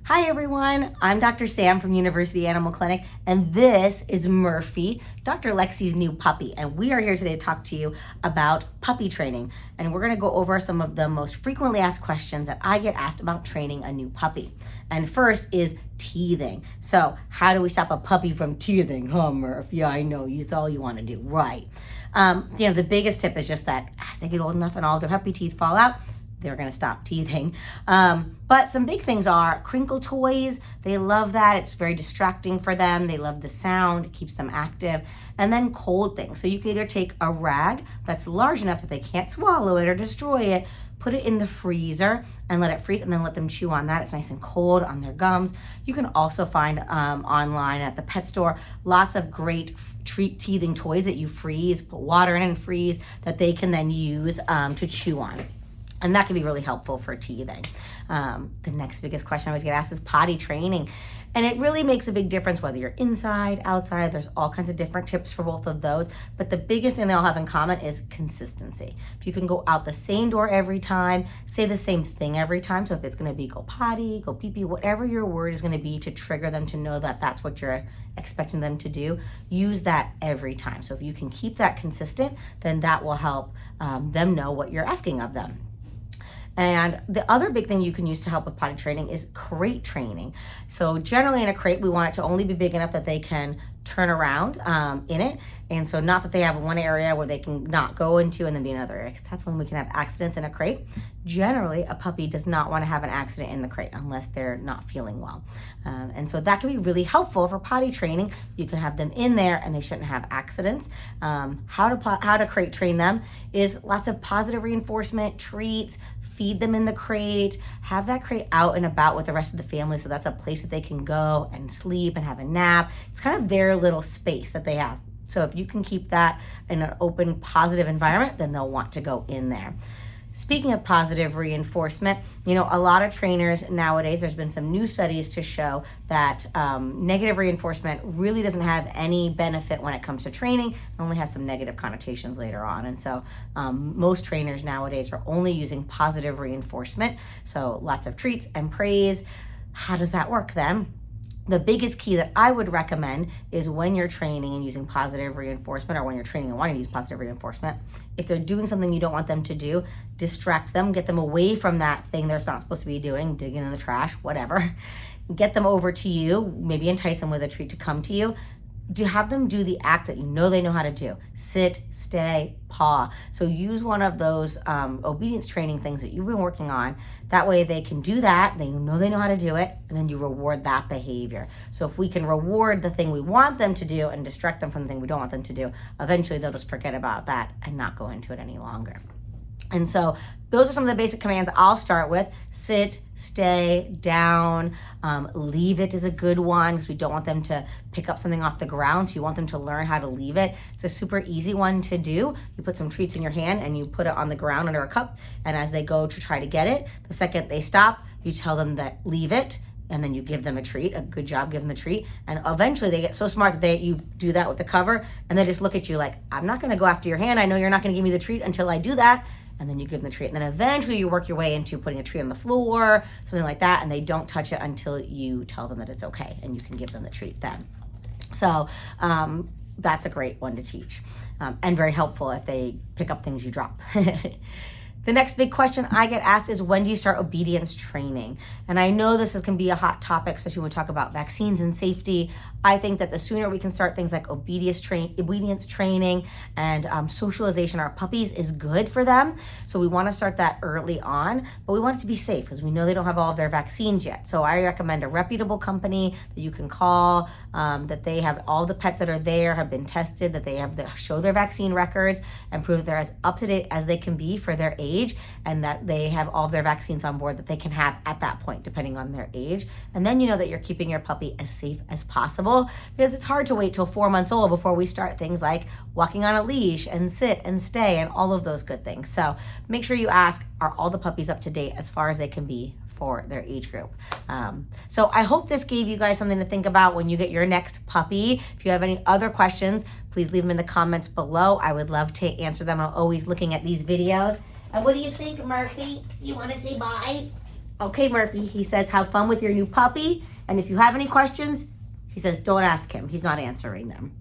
Hi everyone, I'm Dr. Sam from University Animal Clinic, and this is Murphy, Dr. Lexi's new puppy. And we are here today to talk to you about puppy training. And we're gonna go over some of the most frequently asked questions that I get asked about training a new puppy. And first is teething. So how do we stop a puppy from teething? Huh, Murph? Yeah, I know, it's all you wanna do, right. The biggest tip is just that as they get old enough and all their puppy teeth fall out, they're going to stop teething. But some big things are crinkle toys. They love that. It's very distracting for them. They love the sound. It keeps them active. And then cold things. So you can either take a rag that's large enough that they can't swallow it or destroy it, put it in the freezer and let it freeze, and then let them chew on that. It's nice and cold on their gums. You can also find online at the pet store lots of great teething toys that you freeze, put water in and freeze, that they can then use to chew on. And that can be really helpful for teething. The next biggest question I always get asked is potty training. And it really makes a big difference whether you're inside, outside. There's all kinds of different tips for both of those. But the biggest thing they all have in common is consistency. If you can go out the same door every time, say the same thing every time. So if it's gonna be go potty, go pee-pee, whatever your word is gonna be to trigger them to know that that's what you're expecting them to do, use that every time. So if you can keep that consistent, then that will help them know what you're asking of them. And the other big thing you can use to help with potty training is crate training. So generally in a crate, we want it to only be big enough that they can turn around in it. And so not that they have one area where they can not go into and then be another area, because that's when we can have accidents in a crate. Generally, a puppy does not want to have an accident in the crate unless they're not feeling well. And so that can be really helpful for potty training. You can have them in there and they shouldn't have accidents. How to crate train them is lots of positive reinforcement, treats, feed them in the crate, have that crate out and about with the rest of the family, so that's a place that they can go and sleep and have a nap. It's kind of their little space that they have. So if you can keep that in an open, positive environment, then they'll want to go in there. Speaking of positive reinforcement, a lot of trainers nowadays, there's been some new studies to show that negative reinforcement really doesn't have any benefit when it comes to training. It only has some negative connotations later on. And so most trainers nowadays are only using positive reinforcement. So lots of treats and praise. How does that work then? The biggest key that I would recommend is when you're training and using positive reinforcement, or when you're training and wanting to use positive reinforcement, if they're doing something you don't want them to do, distract them, get them away from that thing they're not supposed to be doing, digging in the trash, whatever. Get them over to you, maybe entice them with a treat to come to you. Have them do the act that you know they know how to do. Sit, stay, paw. So use one of those obedience training things that you've been working on. That way they can do that, they know how to do it, and then you reward that behavior. So if we can reward the thing we want them to do and distract them from the thing we don't want them to do, eventually they'll just forget about that and not go into it any longer. And so those are some of the basic commands I'll start with. Sit, stay, down, leave it is a good one because we don't want them to pick up something off the ground. So you want them to learn how to leave it. It's a super easy one to do. You put some treats in your hand and you put it on the ground under a cup. And as they go to try to get it, the second they stop, you tell them that leave it. And then you give them a treat, a good job, give them a treat. And eventually they get so smart that you do that with the cover and they just look at you like, I'm not gonna go after your hand. I know you're not gonna give me the treat until I do that. And then you give them the treat. And then eventually you work your way into putting a treat on the floor, something like that. And they don't touch it until you tell them that it's okay. And you can give them the treat then. So that's a great one to teach. And very helpful if they pick up things you drop. The next big question I get asked is, when do you start obedience training? And I know this can be a hot topic, especially when we talk about vaccines and safety. I think that the sooner we can start things like obedience training and socialization our puppies is good for them. So we want to start that early on, but we want it to be safe because we know they don't have all of their vaccines yet. So I recommend a reputable company that you can call, that they have all the pets that are there have been tested, that they have show their vaccine records and prove that they're as up to date as they can be for their age, and that they have all of their vaccines on board that they can have at that point, depending on their age. And then you know that you're keeping your puppy as safe as possible, because it's hard to wait till 4 months old before we start things like walking on a leash and sit and stay and all of those good things. So make sure you ask, are all the puppies up to date as far as they can be for their age group? So I hope this gave you guys something to think about when you get your next puppy. If you have any other questions, please leave them in the comments below. I would love to answer them. I'm always looking at these videos. And what do you think, Murphy? You want to say bye? Okay, Murphy, he says, have fun with your new puppy. And if you have any questions, he says, don't ask him. He's not answering them.